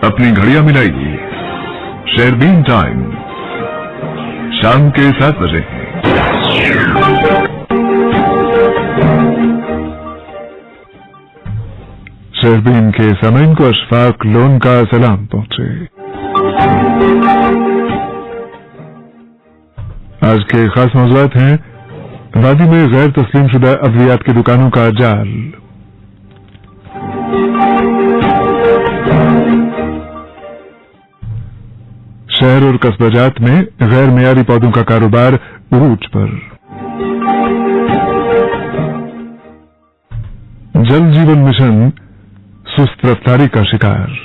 अपनी घड़ियां मिलाइए, शेरबीन टाइम शाम के 7 बजे। शेरबीन के सामईन को अशफाक लोन का सलाम पहुंचे। आज के खास मौज़ूआत हैं, वादी में गैर तस्लीम शुदा अद्वियात की दुकानों का जाल, शहर और कस्बाजात में गैर मियारी पौधों का कारोबार उरूज पर, जल जीवन मिशन सुस्त रफ्तारी का शिकार,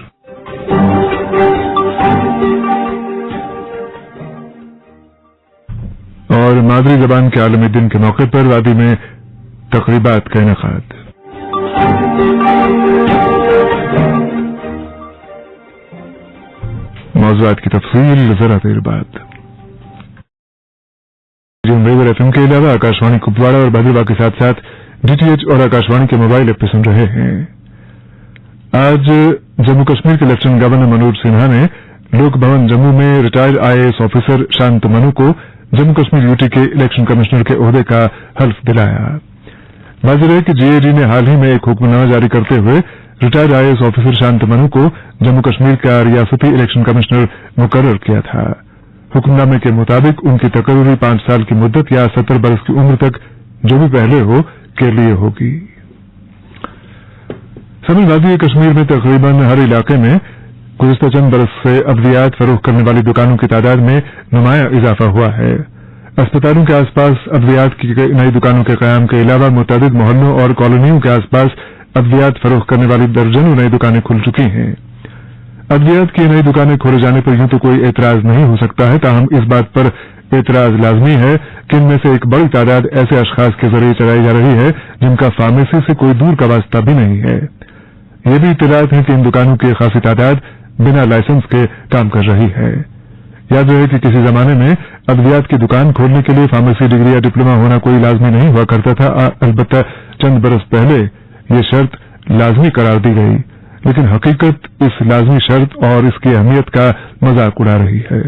और मादरी जबान के आलमी दिन के मौके पर वादी में तकरीबात का इनेकाद। मौज़ूआत की तफसील जरा देर बाद। एफएम के अलावा आकाशवाणी कुपवाड़ा और भद्रवाह के साथ साथ डीटीएच और आकाशवाणी के मोबाइल ऐप पे सुन रहे हैं। आज जम्मू कश्मीर के लेफ्टिनेंट गवर्नर मनोज सिन्हा ने लोक भवन जम्मू में रिटायर्ड आईएएस ऑफिसर शांत मनु को जम्मू कश्मीर यूटी के इलेक्शन कमिश्नर के ओहदे का हल्फ दिलाया। वाज़ेह है कि जेएडी ने हाल ही में एक हुक्मनामा जारी करते हुए रिटायर्ड आईएएस ऑफिसर शांत मनु को जम्मू कश्मीर का रियासती इलेक्शन कमिश्नर मुकर्रर किया था। हुक्मनामे के मुताबिक उनकी तकर्री 5 साल की मुद्दत या 70 बरस की उम्र तक जो भी पहले हो के लिए होगी। समूची वादी कश्मीर में तकरीबन हर इलाके में गुज़िश्ता चंद बरस से अद्वियात फरोख्त करने वाली दुकानों की तादाद में नुमाया इजाफा हुआ है। अस्पतालों के आसपास अद्वियात की नई दुकानों के कयाम के अलावा मुतअद्दिद मोहल्लों और कॉलोनियों के आसपास अद्वियात फरोख्त करने वाली दर्जनों नई दुकानें खुल चुकी हैं। अद्वियात की नई दुकानें खोले जाने पर यूं तो कोई एतराज नहीं हो सकता है, ताहम इस बात पर एतराज लाजमी है कि इनमें से एक बड़ी तादाद ऐसे अशखास के जरिए चलाई जा रही है जिनका फार्मेसी से कोई दूर का वास्ता भी नहीं है। ये भी इत्तलात है कि इन दुकानों की खासी तादाद बिना लाइसेंस के काम कर रही है। याद रहे कि किसी जमाने में अद्वियात की दुकान खोलने के लिए फार्मेसी डिग्री या डिप्लोमा होना कोई लाजमी नहीं हुआ करता था। अलबत्ता चंद बरस पहले ये शर्त लाजमी करार दी गई, लेकिन हकीकत इस लाजमी शर्त और इसकी अहमियत का मजाक उड़ा रही है।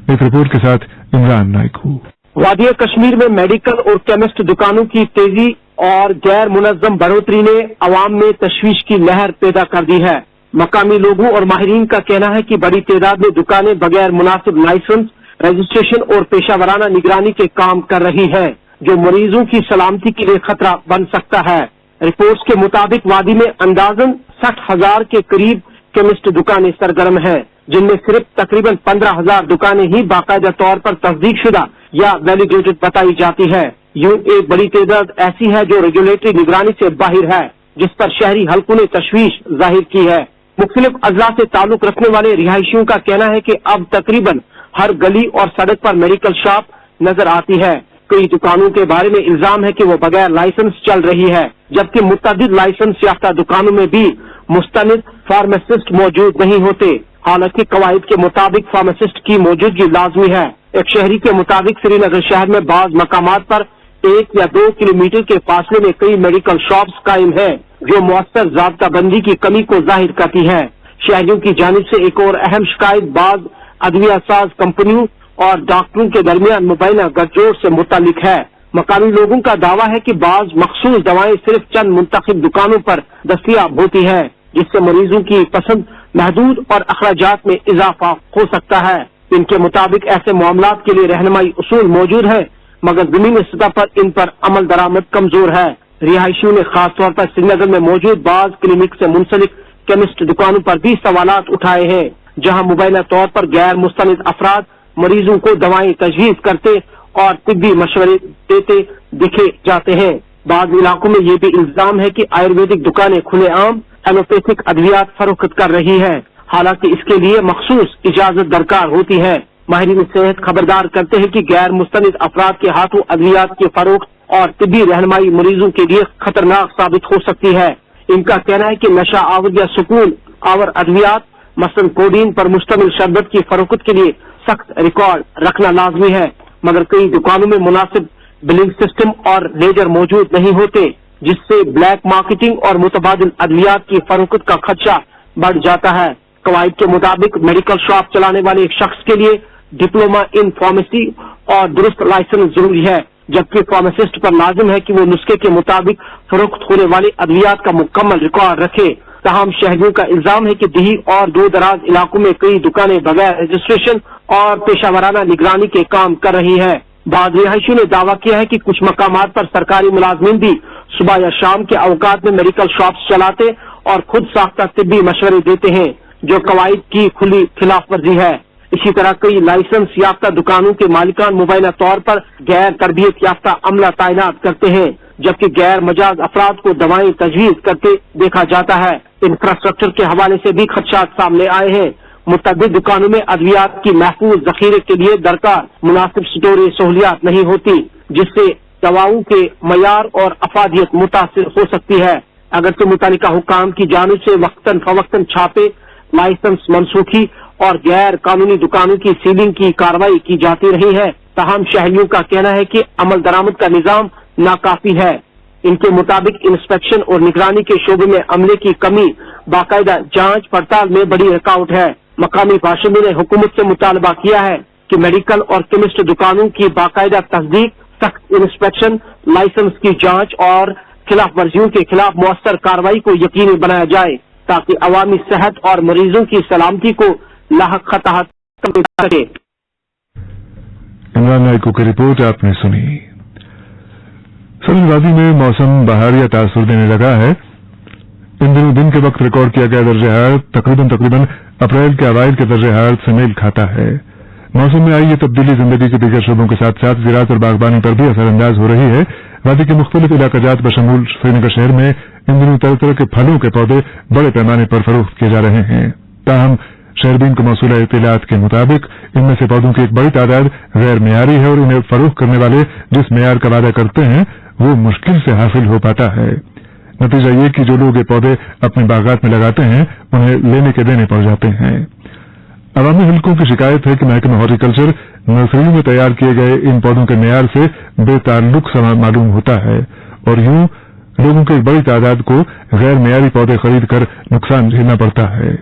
एक रिपोर्ट के साथ इमरान नाइकू। वादी कश्मीर में मेडिकल और केमिस्ट दुकानों की तेजी और गैर मुनज़्ज़म बढ़ोतरी ने अवाम में तशवीश की लहर पैदा कर दी है। मकामी लोगों और माहिरीन का कहना है कि बड़ी तादाद में दुकानें बगैर मुनासिब लाइसेंस, रजिस्ट्रेशन और पेशावराना निगरानी के काम कर रही है, जो मरीजों की सलामती के लिए खतरा बन सकता है। रिपोर्ट्स के मुताबिक वादी में अंदाजन 60,000 के करीब केमिस्ट दुकानें सरगर्म हैं, जिनमें सिर्फ तकरीबन 15,000 दुकानें ही बाकायदा तौर पर तस्दीक शुदा या वैलिडेटेड बताई जाती है। यूं एक बड़ी तादाद ऐसी है जो रेगुलेटरी निगरानी से बाहर है, जिस पर शहरी हल्कों ने तशवीश जाहिर की है। मुख्तलिफ अजला से ताल्लुक रखने वाले रिहायशियों का कहना है कि अब तकरीबन हर गली और सड़क पर मेडिकल शॉप नजर आती है। कई दुकानों के बारे में इल्जाम है कि वो बगैर लाइसेंस चल रही है, जबकि मुतअद्दिद लाइसेंस याफ्ता दुकानों में भी मुस्तनिद फार्मासिस्ट मौजूद नहीं होते। हालांकि कवायद के मुताबिक फार्मासिस्ट की मौजूदगी लाजमी है। एक शहरी के मुताबिक श्रीनगर शहर में बाज मकामात पर 1 या 2 किलोमीटर के फासले में कई मेडिकल शॉप्स कायम है, जो मुअस्सर ज़ाब्ता बंदी की कमी को जाहिर करती है। शहरियों की जानिब से एक और अहम शिकायत बाज अदविया साज कंपनियों और डॉक्टरों के दरमियान मुबैना गठजोड़ से मुतालिक है। मकामी लोगों का दावा है कि बाज मखसूस दवाएं सिर्फ चंद मुंतखब दुकानों पर दस्तयाब होती है, जिससे मरीजों की पसंद महदूद और अखराजात में इजाफा हो सकता है। इनके मुताबिक ऐसे मामलात के लिए रहनुमाई उसूल मौजूद है, मगर जमीनी सतह पर इन पर अमल दरामद कमजोर है। रिहायशियों ने खासतौर पर श्रीनगर में मौजूद बाज क्लिनिक से मुंसलिक केमिस्ट दुकानों पर भी सवालात उठाए हैं, जहां मुबैना तौर पर गैर मुस्तनिद अफराद मरीजों को दवाएं तजवीज करते और तिब्बी मशवरे देते दिखे जाते हैं। बाद इलाकों में ये भी इल्जाम है कि आयुर्वेदिक दुकानें खुलेआम एलोपैथिक अद्वियात फरोख्त कर रही है, हालांकि इसके लिए मखसूस इजाजत दरकार होती है। माहिरीन सेहत खबरदार करते हैं कि गैर मुस्तनिद अफराद के हाथों अद्वियात की फरोख्त और तिब्बी रहनुमाई मरीजों के लिए खतरनाक साबित हो सकती है। इनका कहना है कि नशा आवर या सुकून आवर अद्वियात मसलन कोडीन पर मुश्तमिल शरबत की फरोख्त के लिए सख्त रिकॉर्ड रखना लाजमी है, मगर कई दुकानों में मुनासिब बिलिंग सिस्टम और लेजर मौजूद नहीं होते। जिससे ब्लैक मार्केटिंग और मुतबादिल अद्वियात की फरोख्त का खदशा बढ़ जाता है। कवायद के मुताबिक मेडिकल शॉप चलाने वाले एक शख्स के लिए डिप्लोमा इन फार्मेसी और दुरुस्त लाइसेंस जरूरी है, जबकि फार्मासिस्ट पर लाजिम है कि वो नुस्खे के मुताबिक फरोख्त होने वाले अद्वियात का मुकम्मल रिकॉर्ड रखे। तमाम शहरियों का इल्जाम है कि दिही और दूर दराज इलाकों में कई दुकानें बगैर रजिस्ट्रेशन और पेशावराना निगरानी के काम कर रही है। बाद रिहायशियों ने दावा किया है कि कुछ मकामात पर सरकारी मुलाजमीन भी सुबह या शाम के अवकात में मेडिकल शॉप्स चलाते और खुद साख्ता तिब्बी मशवरे देते हैं, जो कवायद की खुली खिलाफ वर्जी है। इसी तरह कई लाइसेंस याफ्ता दुकानों के मालिकान मुबैना तौर पर गैर तरबियत याफ्ता अमला तैनात करते हैं, जबकि गैर मजाज अफराद को दवाएं तजवीज करते देखा जाता है। इंफ्रास्ट्रक्चर के हवाले से भी खदशात सामने आए हैं। मुतअद्दिद दुकानों में अद्वियात की महफूज जखीरे के लिए दरकार मुनासिब स्टोरेज सहूलियात नहीं होती, जिससे दवाओं के मयार और अफादियत मुतासिर हो सकती है। अगरचे मुतालिका हुकाम की जानिब से वक्तन फवक्तन छापे, लाइसेंस मनसूखी और गैर कानूनी दुकानों की सीलिंग की कार्रवाई की जाती रही है, तमाम शहरियों का कहना है कि अमल दरामद का निजाम नाकाफी है। इनके मुताबिक इंस्पेक्शन और निगरानी के शोबे में अमले की कमी बाकायदा जांच पड़ताल में बड़ी रुकावट है। मकामी बाशिंदों ने हुकूमत से मुतालबा किया है कि मेडिकल और केमिस्ट दुकानों की बाकायदा तस्दीक, सख्त इंस्पेक्शन, लाइसेंस की जांच और खिलाफ वर्जियों के खिलाफ मौसर कार्रवाई को यकीनी बनाया जाए, ताकि अवामी सेहत और मरीजों की सलामती को लाहक खतरा कम सके। इमरान नाइको की रिपोर्ट आपने सुनी। सब्जबाजी में मौसम बहारिया तासुर देने लगा है। इन दिनों दिन के वक्त रिकॉर्ड किया गया दर्ज हरारत तकरीबन अप्रैल के अवाइल के दर्ज हरारत से मेल खाता है। मौसम में आई ये तब्दीली जिंदगी के दीगर शोबों के साथ साथ ज़राअत और बागबानी पर भी असरअंदाज हो रही है। वादी के मुख्तलिफ इलाकाजात बशमूल श्रीनगर शहर में इन दिनों तरह तरह के फलों के पौधे बड़े पैमाने पर फरोख्त किए जा रहे हैं। ताहम शहरबीन को मौसूला इत्तलात के मुताबिक इनमें से पौधों की एक बड़ी तादाद गैर मेयारी है और इन्हें फरोख्त करने वाले जिस मेयार का वादा करते हैं वो मुश्किल से हासिल हो पाता है। नतीजा ये कि जो लोग ये पौधे अपने बागात में लगाते हैं उन्हें लेने के देने पड़ जाते हैं। अवामी हल्कों की शिकायत है कि महकमा हॉर्टिकल्चर नर्सरियों में तैयार किए गए इन पौधों के मेयार से बेताल्लुक मालूम होता है और यूं लोगों की एक बड़ी तादाद को गैर मेयारी पौधे खरीद कर नुकसान झेलना पड़ता है।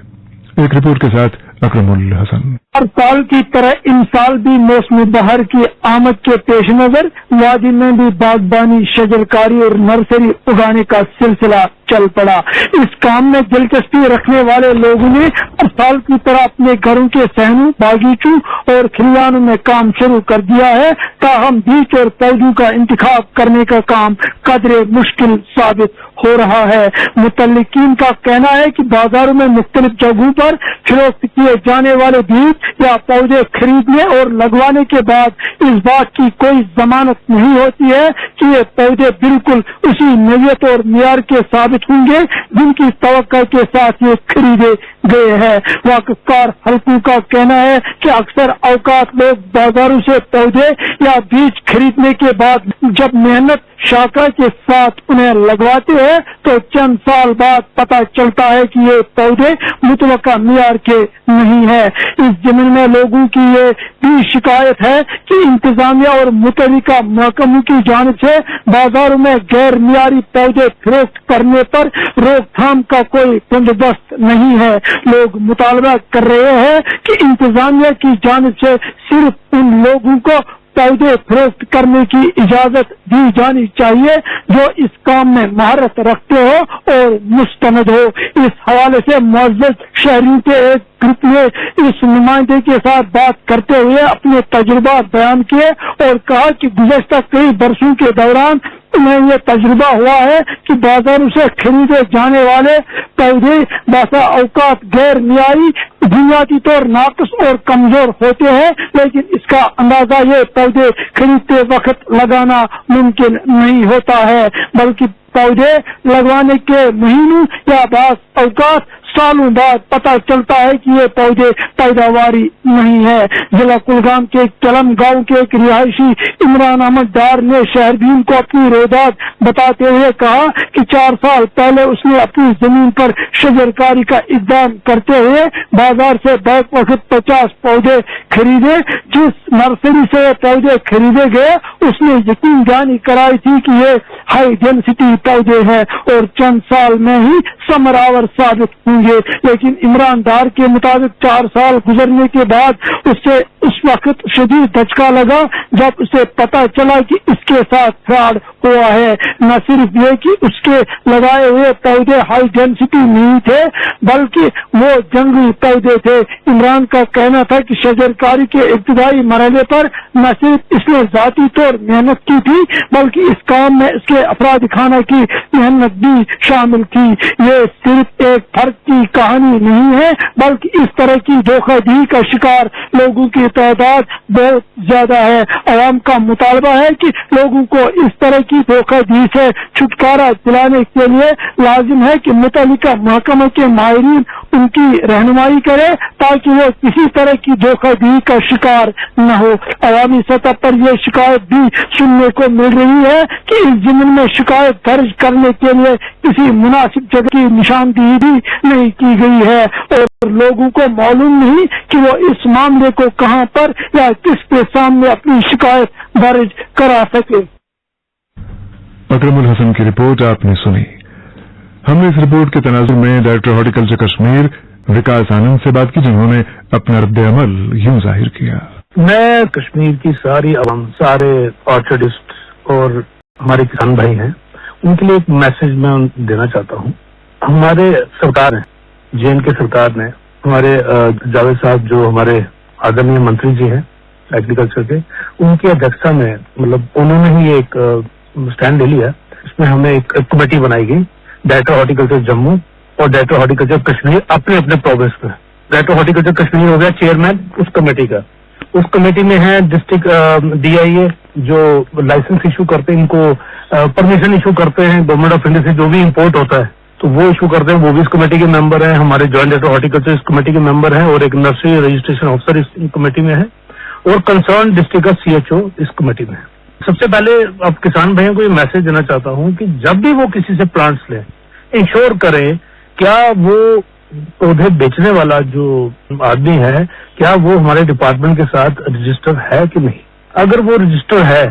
एक रिपोर्ट के साथ अकरमुल हसन। हर साल की तरह इन साल भी मौसम बहार की आमद के पेश नजर वादी में भी बागबानी, शजरकारी और नर्सरी उगाने का सिलसिला चल पड़ा। इस काम में दिलचस्पी रखने वाले लोगों ने हर साल की तरह अपने घरों के सहनों, बागीचों और खलिहानों में काम शुरू कर दिया है। ताहम बीज और पौधों का इंतखाब करने का काम कदरे मुश्किल साबित हो रहा है। मुतल्लिकीन का कहना है कि बाजारों में मुख्तलिफ जगहों पर फरोख्त किए जाने वाले बीज या पौधे खरीदने और लगवाने के बाद इस बात की कोई जमानत नहीं होती है कि ये पौधे बिल्कुल उसी नौयत और मियार के साबित होंगे जिनकी तवक्को के साथ ये खरीदे गए हैं। वाकिफकार हल्कों का कहना है कि अक्सर औकात लोग बाजारों से पौधे या बीज खरीदने के बाद जब मेहनत शाखा के साथ उन्हें लगवाते हैं तो चंद साल बाद पता चलता है कि ये पौधे मुतवक्का मियार के नहीं है। इस जमीन में लोगों की ये भी शिकायत है कि इंतजामिया और मुतल्लिका महकमों की जानिब से बाजारों में गैर मियारी पौधे फरोख्त करने पर रोकथाम का कोई बंदोबस्त नहीं है। लोग मुतालबा कर रहे हैं कि इंतजामिया की जानिब से सिर्फ उन लोगों को पौधे फरोख्त करने की इजाजत दी जानी चाहिए जो इस काम में महारत रखते हो और मुस्तनद हो। इस हवाले से मुअज़्ज़ज़ शहरियों के एक ग्रुप ने इस नुमाइंदे के साथ बात करते हुए अपने तजुर्बा बयान किए और कहा कि गुज़श्ता कई बरसों के दौरान उन्हें यह तजुर्बा हुआ है कि बाजारों से खरीदे जाने वाले पौधे बासा औकात गैर मियारी, बुनियादी तौर नाक़िस और कमजोर होते हैं, लेकिन इसका अंदाजा ये पौधे खरीदते वक्त लगाना मुमकिन नहीं होता है, बल्कि पौधे लगवाने के महीनों या बास औकात सालों बाद पता चलता है कि ये पौधे पैदावारी नहीं है। जिला कुलगाम के चलम गांव के एक रिहायशी इमरान अहमद डार ने शहरभीम को अपनी रोदात बताते हुए कहा कि 4 साल पहले उसने अपनी जमीन पर शजरकारी का इक़दाम करते हुए बाजार से बैक वक्त 50 पौधे खरीदे। जिस नर्सरी से ये पौधे खरीदे गए उसने यकीन जानी कराई थी कि ये हाई डेंसिटी पौधे हैं और चंद साल में ही समरावर साबित होंगे। लेकिन इमरान डार के मुताबिक 4 साल गुजरने के बाद उसे उस वक्त शदीद धचका लगा जब उसे पता चला कि इसके साथ फ्रॉड हुआ है। न सिर्फ ये कि उसके लगाए हुए पौधे हाई डेंसिटी नहीं थे बल्कि वो जंगली पौधे थे। इमरान का कहना था कि शजरकारी के इब्तिदाई मरहले पर न सिर्फ इसने जाती तौर मेहनत की थी बल्कि इस काम में इसके अफराद खाना की मेहनत भी शामिल थी। ये सिर्फ एक फर्क की कहानी नहीं है बल्कि इस तरह की धोखाधड़ी का शिकार लोगों की तादाद बहुत ज्यादा है। आवाम का मुतालबा है कि लोगों को इस तरह की धोखाधड़ी से छुटकारा दिलाने के लिए लाजिम है कि मुतल्लिका महकमे के माहिरीन उनकी रहनुमाई करे ताकि वो किसी तरह की धोखाधड़ी का शिकार न हो। अवामी सतह पर यह शिकायत भी सुनने को मिल रही है कि इस जिम्न में शिकायत दर्ज करने के लिए किसी मुनासिब जगह की निशानदेही भी नहीं की गई है और लोगों को मालूम नहीं कि वो इस मामले को कहां पर या किसके सामने अपनी शिकायत दर्ज करा सके। अकरमुल हसन की रिपोर्ट आपने सुनी। हमने इस रिपोर्ट के तनाजुर में डायरेक्टर हॉर्टिकल्चर कश्मीर विकास आनंद से बात की जिन्होंने अपना रद्द-ए-अमल यूं जाहिर किया। मैं कश्मीर की सारी आवाम, सारे ऑर्चर्डिस्ट और हमारे किसान भाई हैं, उनके लिए एक मैसेज मैं देना चाहता हूँ। हमारे सरकार है, JNK सरकार ने हमारे जावेद साहब जो हमारे आदरणीय मंत्री जी हैं एग्रीकल्चर के, उनकी अध्यक्षता में मतलब उन्होंने ही एक स्टैंड ले लिया। इसमें हमें एक कमेटी बनाई गई, डायरेक्टर हॉर्टिकल्चर जम्मू और डायरेक्टर हॉर्टिकल्चर कश्मीर अपने अपने प्रोविंस में। डायरेक्टर हॉर्टिकल्चर कश्मीर हो गया चेयरमैन उस कमेटी का। उस कमेटी में है डिस्ट्रिक्ट DIA जो लाइसेंस इशू करते हैं, इनको परमिशन इशू करते हैं गवर्नमेंट ऑफ इंडिया से जो भी इम्पोर्ट होता है तो वो इशू करते हैं, वो भी इस कमेटी के मेंबर हैं। हमारे जॉइंट डायरेक्टर हॉर्टिकल्चर इस कमेटी के मेंबर हैं और एक नर्सरी रजिस्ट्रेशन ऑफिसर इस कमेटी में है और कंसर्न डिस्ट्रिक्ट का CHO इस कमेटी में है। सबसे पहले अब किसान भाइयों को ये मैसेज देना चाहता हूँ कि जब भी वो किसी से प्लांट्स लें, इंश्योर करें क्या वो पौधे बेचने वाला जो आदमी है क्या वो हमारे डिपार्टमेंट के साथ रजिस्टर है कि नहीं। अगर वो रजिस्टर है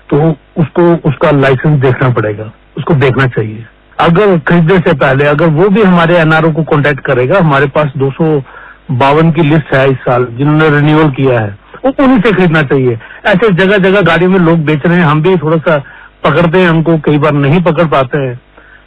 तो उसको उसका लाइसेंस देखना पड़ेगा, उसको देखना चाहिए। अगर खरीदने से पहले अगर वो भी हमारे NRO को कांटेक्ट करेगा, हमारे पास 252 की लिस्ट है इस साल जिन्होंने रिन्यूअल किया है, वो उन्हीं से खरीदना चाहिए। ऐसे जगह जगह गाड़ियों में लोग बेच रहे हैं, हम भी थोड़ा सा पकड़ते हैं, हमको कई बार नहीं पकड़ पाते हैं,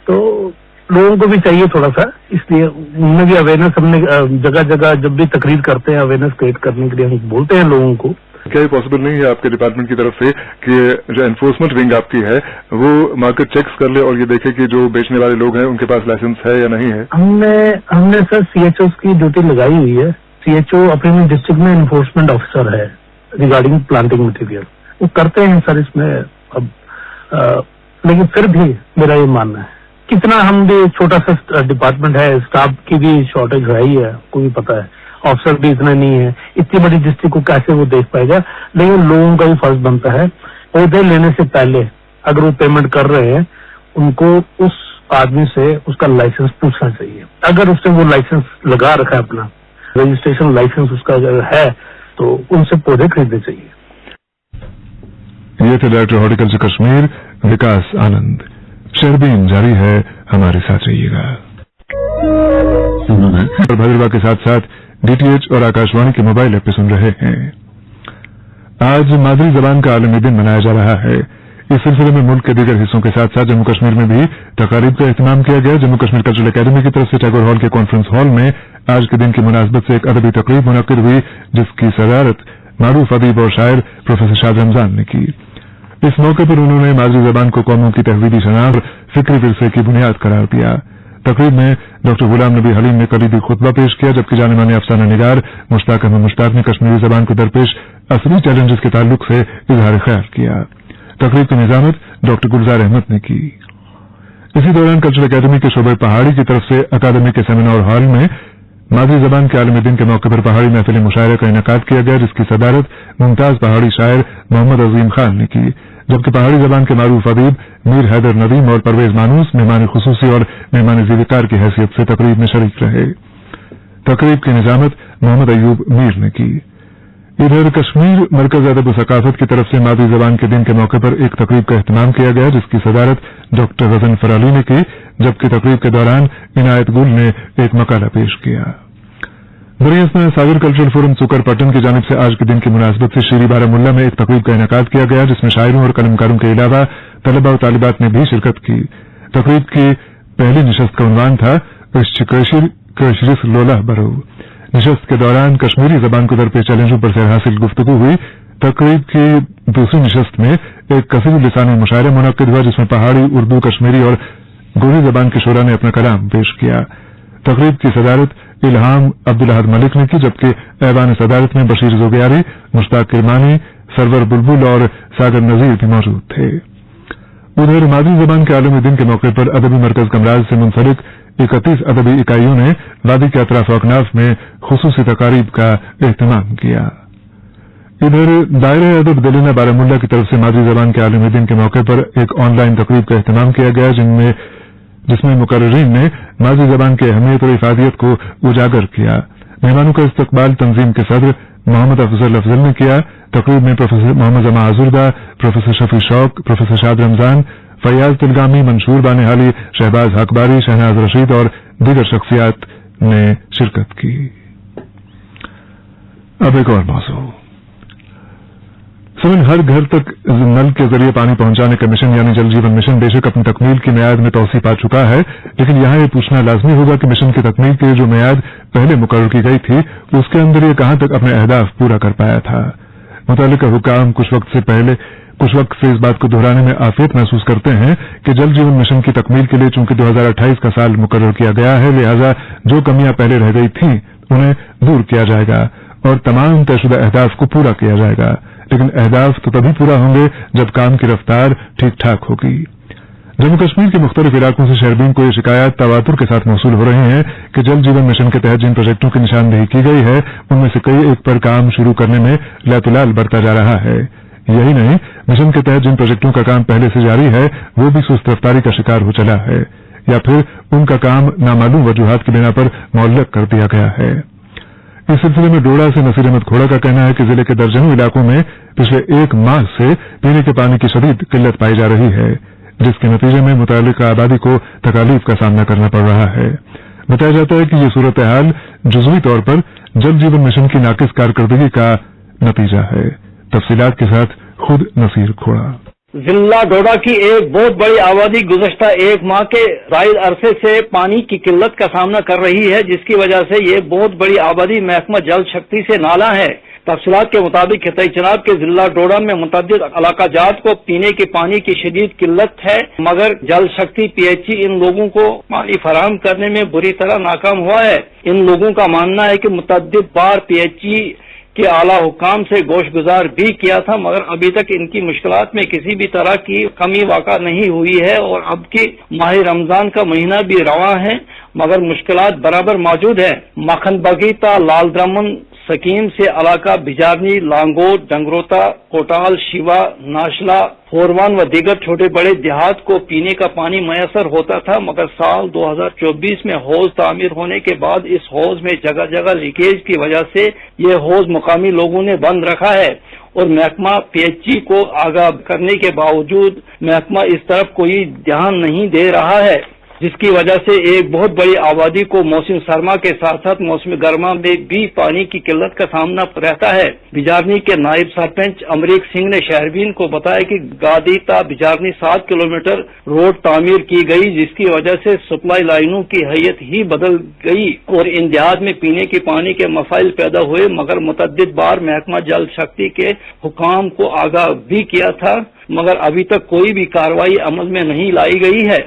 तो लोगों को भी चाहिए थोड़ा सा, इसलिए उनमें भी अवेयरनेस हमने जगह जगह जब भी तकरीर करते हैं अवेयरनेस क्रिएट करने के लिए हम बोलते हैं लोगों को। क्या ये पॉसिबल नहीं है आपके डिपार्टमेंट की तरफ से कि जो एनफोर्समेंट विंग आपकी है वो मार्केट चेक्स कर ले और ये देखे कि जो बेचने वाले लोग हैं उनके पास लाइसेंस है या नहीं है? हमने सर CHOs की ड्यूटी लगाई हुई है। CHO अपने डिस्ट्रिक्ट में एनफोर्समेंट ऑफिसर है रिगार्डिंग प्लांटिंग मटेरियल, वो करते हैं सर इसमें। अब लेकिन फिर भी मेरा ये मानना है कितना हम भी छोटा सा डिपार्टमेंट है, स्टाफ की भी शॉर्टेज है ही है, आपको भी पता है, ऑफिसर भी इतना नहीं है, इतनी बड़ी डिस्ट्रिक्ट को कैसे वो देख पाएगा। लेकिन लोगों का भी फर्ज बनता है पौधे लेने से पहले अगर वो पेमेंट कर रहे हैं उनको उस आदमी से उसका लाइसेंस पूछना चाहिए। अगर उसने वो लाइसेंस लगा रखा है अपना रजिस्ट्रेशन लाइसेंस उसका अगर है तो उनसे पौधे खरीदने चाहिए। ये थे डायरेक्टर हॉर्टिकल्चर कश्मीर विकास आनंद। शेरबीन जारी है, हमारे साथ रहिएगा। भद्रवा के साथ साथ DTH और आकाशवाणी के मोबाइल ऐप पे सुन रहे हैं। आज मादरी जबान का आलमी दिन मनाया जा रहा है। इस सिलसिले में मुल्क के दीगर हिस्सों के साथ साथ जम्मू कश्मीर में भी तकारीब का एहतमाम किया गया। जम्मू कश्मीर कल्चरल अकेडमी की तरफ से टैगोर हॉल के कॉन्फ्रेंस हॉल में आज के दिन की मुनासबत से एक अदबी तकरीब मुनक्किद हुई जिसकी सदारत मारूफ अदीब और शायर प्रोफेसर शाद रमजान ने की। इस मौके पर उन्होंने मादरी जबान को कौमों की तहवीदी शनाख्त फिक्री विरसे की बुनियाद करार दिया। तकरीब में डॉक्टर गुलाम नबी हलीम ने कलीदी खुतबा पेश किया जबकि जाने माने अफसाना निगार मुश्ताक अहमद मुश्ताक ने कश्मीरी जबान को दरपेश असली चैलेंजेस के ताल्लुक से इजहार ख्याल किया। तकरीब की निजामत डॉक्टर गुलजार अहमद ने की। इसी दौरान कल्चरल अकेडमी के शोबे पहाड़ी की तरफ से अकादमी के सेमिनार हॉल में मादरी जबान के आलमी दिन के मौके पर पहाड़ी महफिल मुशायरे का इनेकाद किया गया, जिसकी सदारत मुमताज पहाड़ी शायर मोहम्मद अजीम खान ने की, जबकि पहाड़ी जबान के मारूफ अदीब मीर हैदर नदीम और परवेज मानूस मेहमान खुसूसी और मेहमान ज़िक्र की हैसियत से तकरीब में शरीक रहे। तकरीब की निजामत मोहम्मद अयूब मीर ने की। इधर कश्मीर मरकज अदब सकाफत की तरफ से मादरी जबान के दिन के मौके पर एक तकरीब का एहतमाम किया गया, जिसकी सदारत डॉक्टर गजनफर अली ने की, जबकि तकरीब के दौरान इनायत गुल ने एक मकाला पेश किया। बरियास में सागर कल्चरल फोरम सुकर पटन की जानिब से आज के दिन की मुनासबत से शीरी बारामुल्ला में एक तकरीब का इनेकाद किया गया, जिसमें शायरों और कलमकारों के अलावा तलबा और तालिबात ने भी शिरकत की। तकरीब की पहली निशस्त का उन्वान था कशिरिस लोला बरो। निशस्त के दौरान कश्मीरी जबान को दरपेश चैलेंजों पर सैर हासिल गुफ्तगू हुई। तकरीब की दूसरी निशस्त में एक कसीर लिसानी मुशायरा मुनक्किद हुआ, जिसमें पहाड़ी, उर्दू, कश्मीरी और गोरी जबान के शोरा ने अपना कलाम पेश किया। तकरीब की सदारत इल्हाम अब्दुल अहद मलिक ने की, जबकि ऐवान सदारत में बशीर जोगियारी, मुश्ताक किरमानी, सरवर बुलबुल और सागर नजीर भी मौजूद थे। उधर मादरी जबान के आलमी दिन के मौके पर अदबी मरकज कमराज से मुंसलिक 31 अदबी इकाइयों ने वादी के अतराफ अकनाफ में खुसूसी तकारीब का एहतमाम किया। इधर दायरा अदब दलीना बारामुल्ला की तरफ से मादरी जबान के आलमी दिन के मौके पर एक ऑनलाइन तकरीब का एहतमाम किया गया, जिसमें मुकर्रिरीन ने मादरी जबान की अहमियत और इफादियत को उजागर किया। मेहमानों का इस्तकबाल तंजीम के सदर मोहम्मद अफजल ने किया। तकरीब में प्रोफेसर मोहम्मद जमा आजुर्दा, प्रोफेसर शफी शौक, प्रोफेसर शाद रमजान, फैयाज तिलगामी, मंशूर बानेहाली, शहबाज हकबारी, शहनाज रशीद और दीगर शख्सियात ने शिरकत की। अब एक और मौजू। हर घर तक नल के जरिए पानी पहुंचाने का मिशन यानी जल जीवन मिशन बेशक अपनी तकमील की मियाद में तौसी पा चुका है, लेकिन यहां यह पूछना लाजमी होगा कि मिशन की तकमील की जो मियाद पहले मुकर्रर की गई थी, उसके अंदर ये कहां तक अपने अहदाफ पूरा कर पाया था। मुतल्लिका हुकाम कुछ वक्त से इस बात को दोहराने में आफियत महसूस करते हैं कि जल जीवन मिशन की तकमील के लिए चूंकि 2028 का साल मुकर्रर किया गया है, लिहाजा जो कमियां पहले रह गई थीं उन्हें दूर किया जाएगा और तमाम तयशुदा अहदाफ को पूरा किया जाएगा। लेकिन अहदाफ तो तभी पूरा होंगे जब काम की रफ्तार ठीक ठाक होगी। जम्मू कश्मीर के मुख्तलिफ इलाकों से शहरबीन को ये शिकायत तवातुर के साथ मौसूल हो रही हैं कि जल जीवन मिशन के तहत जिन प्रोजेक्टों की निशानदेही की गई है, उनमें से कई एक पर काम शुरू करने में लातुलाल बरता जा रहा है। यही नहीं, मिशन के तहत जिन प्रोजेक्टों का काम पहले से जारी है, वो भी सुस्त रफ्तारी का शिकार हो चला है या फिर उनका काम नामालूम वजूहात की बिना पर मुअल्लक कर दिया गया है। इस सिलसिले में डोडा से नसीर अहमद खोड़ा का कहना है कि जिले के दर्जनों इलाकों में पिछले एक माह से पीने के पानी की शदीद किल्लत पाई जा रही है, जिसके नतीजे में मुतालिका आबादी को तकालीफ का सामना करना पड़ रहा है। बताया जाता है कि ये सूरत हाल जुज़वी तौर पर जल जीवन मिशन की नाकिस कारकर्दगी का नतीजा है। तफसीलात के साथ खुद नसीर खोड़ा। जिला डोडा की एक बहुत बड़ी आबादी गुज़श्ता एक माह के जायद अरसे से पानी की किल्लत का सामना कर रही है, जिसकी वजह से ये बहुत बड़ी आबादी महकमा जल शक्ति से नाला है। तफसीलात के मुताबिक खिताई चनाब के जिला डोडा में मुतअद्दिद इलाका जात को पीने के पानी की शदीद किल्लत है, मगर जल शक्ति पीएचई इन लोगों को पानी फराहम करने में बुरी तरह नाकाम हुआ है। इन लोगों का मानना है कि मुतअद्दिद बार पीएचई के आला हुकाम से गोशगुजार भी किया था, मगर अभी तक इनकी मुश्किलात में किसी भी तरह की कमी वाक़ा नहीं हुई है और अब की माह रमजान का महीना भी रवा है, मगर मुश्किलात बराबर मौजूद है। मखन बगीता, लाल द्रमन स्कीम से इलाका बिजारनी, लांगोट, डंगरोता, कोटाल, शिवा, नाशला, फोरवान व दीगर छोटे बड़े देहात को पीने का पानी मैसर होता था, मगर साल 2024 में हौज तामीर होने के बाद इस हौज में जगह जगह लीकेज की वजह से ये हौज मुकामी लोगों ने बंद रखा है और महकमा पीएचई को आगाह करने के बावजूद महकमा इस तरफ कोई ध्यान नहीं दे रहा है, जिसकी वजह से एक बहुत बड़ी आबादी को मौसम सरमा के साथ साथ मौसम गर्मा में भी पानी की किल्लत का सामना रहता है। बिजारनी के नायब सरपंच अमरीक सिंह ने शहरबीन को बताया कि गादीता बिजारनी 7 किलोमीटर रोड तामीर की गई, जिसकी वजह से सप्लाई लाइनों की हैयत ही बदल गई और इन देहात में पीने के पानी के मसाइल पैदा हुए, मगर मुतअद्दिद बार महकमा जल शक्ति के हुकाम को आगाह भी किया था, मगर अभी तक कोई भी कार्रवाई अमल में नहीं लाई गई है।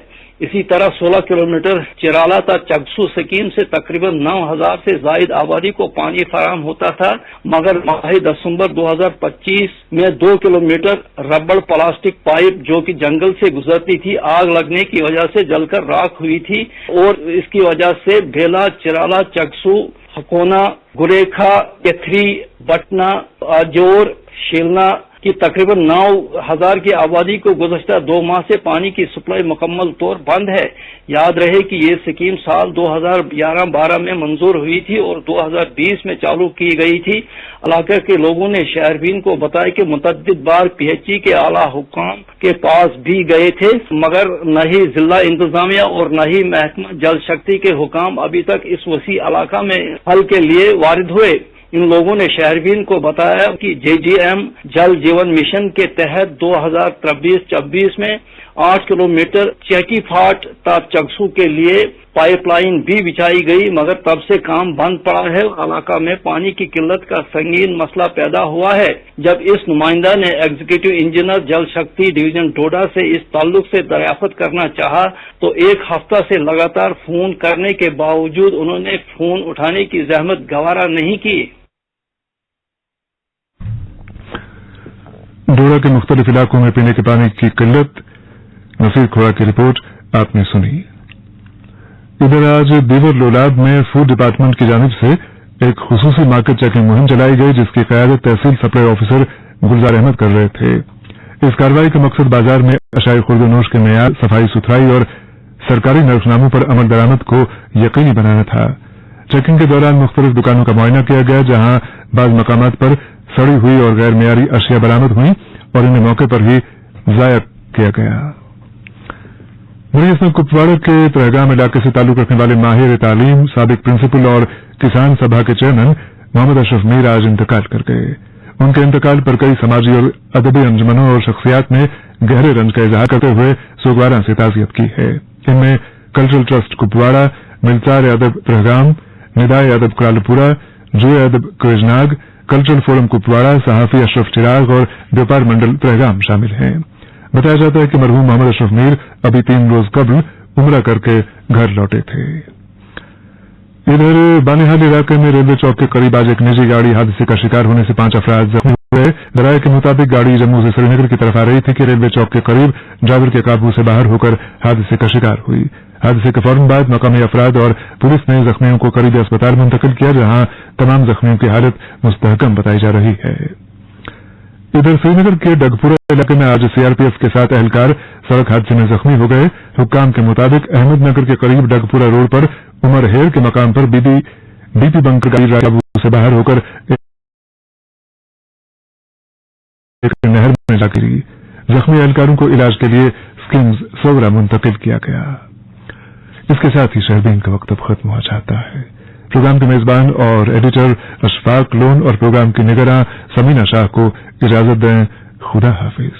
इसी तरह 16 किलोमीटर चिराला तक चगसू स्कीम से तकरीबन 9,000 से जायद आबादी को पानी फराहम होता था, मगर माह दिसंबर 2025 में 2 किलोमीटर रबड़ प्लास्टिक पाइप जो कि जंगल से गुजरती थी आग लगने की वजह से जलकर राख हुई थी और इसकी वजह से भेला, चिराला, चगसू, हकोना, गुरेखा, केथरी, बटना, आजोर, शिलना की तकरीबन 9,000 की आबादी को गुज़श्ता 2 माह से पानी की सप्लाई मुकम्मल तौर बंद है। याद रहे कि ये स्कीम साल 2011-12 में मंजूर हुई थी और 2020 में चालू की गई थी। इलाके के लोगों ने शहरबीन को बताया कि मुतअद्दिद बार PHE के आला हुक्काम के पास भी गए थे, मगर न ही जिला इंतजामिया और न ही महकमा जल शक्ति के हुक्काम अभी तक इस वसी इलाका में हल के लिए वारिद हुए। इन लोगों ने शहरबीन को बताया कि JGM जल जीवन मिशन के तहत 2023-24 में 8 किलोमीटर चेकी फाट तक चगसू के लिए पाइपलाइन भी बिछाई गई, मगर तब से काम बंद पड़ा है। इलाका में पानी की किल्लत का संगीन मसला पैदा हुआ है। जब इस नुमाइंदा ने एग्जीक्यूटिव इंजीनियर जल शक्ति डिवीजन डोडा से इस ताल्लुक से दरियाफ्त करना चाहा तो 1 हफ्ता से लगातार फोन करने के बावजूद उन्होंने फोन उठाने की जहमत गवारा नहीं की। डोडा के मुख्तलिफ इलाकों में पीने के पानी की किल्लत। नसीर खोड़ा की रिपोर्ट आपने सुनी। इधर आज दीवर लोलाब में फूड डिपार्टमेंट की जानिब से एक खुसूसी मार्केट चेकिंग मुहिम चलाई गई, जिसकी क़यादत तहसील सप्लाई ऑफिसर गुलजार अहमद कर रहे थे। इस कार्रवाई का मकसद बाजार में अशाई खुर्दनोश के मेयार, सफाई सुथराई और सरकारी नर्खनामों पर अमल दरामद को यकीनी बनाना था। चेकिंग के दौरान मुख्तलिफ दुकानों का मुआयना किया गया, जहां बाज मकामात पर सड़ी हुई और गैर मेयारी अशिया बरामद हुई और इन्हें मौके पर ही जाया किया गया। मुरीसम कुपवाड़ा के तहगाम इलाके से ताल्लुक रखने वाले माहिर तालीम, साबिक प्रिंसिपल और किसान सभा के चेयरमैन मोहम्मद अशरफ मीर आज इंतकाल कर गए। उनके इंतकाल पर कई समाजी और अदबी अंजुमनों और शख्सियात ने गहरे रंज का इजहार करते हुए सोगवारा से ताज़ियत की है। इनमें कल्चरल ट्रस्ट कुपवाड़ा, मिलसार अदब तहगाम, निदाय अदब करालपुरा, जुए अदब क्रेजनाग, कल्चरल फोरम कुपवाड़ा, सहाफी अशरफ चिराग और व्यापार मंडल तहगाम शामिल हैं। बताया जाता है कि मरहूम मोहम्मद अशरफ मीर अभी 3 रोज कबल उम्रा करके घर लौटे थे। इधर बानिहाल इलाके में रेलवे चौक के करीब आज एक निजी गाड़ी हादसे का शिकार होने से 5 अफराद जख्मी हुए। जराये के मुताबिक गाड़ी जम्मू से श्रीनगर की तरफ आ रही थी कि रेलवे चौक के करीब ड्राइवर के काबू से बाहर होकर हादसे का शिकार हुई। हादसे के फौरन बाद मकामी अफराद और पुलिस ने जख्मियों को करीबी अस्पताल मुंतकिल किया, जहां तमाम जख्मियों की हालत मुस्तहकम बताई जा रही है। इधर श्रीनगर के डगपुरा इलाके में आज CRPF के 7 एहलकार सड़क हादसे में जख्मी हो गए। हुक्काम के मुताबिक अहमदनगर के करीब डगपुरा रोड पर उमर हेर के मकाम पर BP बंकर गाड़ी काबू से बाहर होकर एक नहर में जा गिरी। जख्मी एहलकारों को इलाज के लिए स्किम्स सोगरा मुंतकिल किया गया। इसके साथ ही शहरबीन का वक्त अब खत्म हो जाता है। प्रोग्राम के मेजबान और एडिटर अशफाक लोन और प्रोग्राम की निगरां समीना शाह को इजाजत दें। खुदा हाफिज।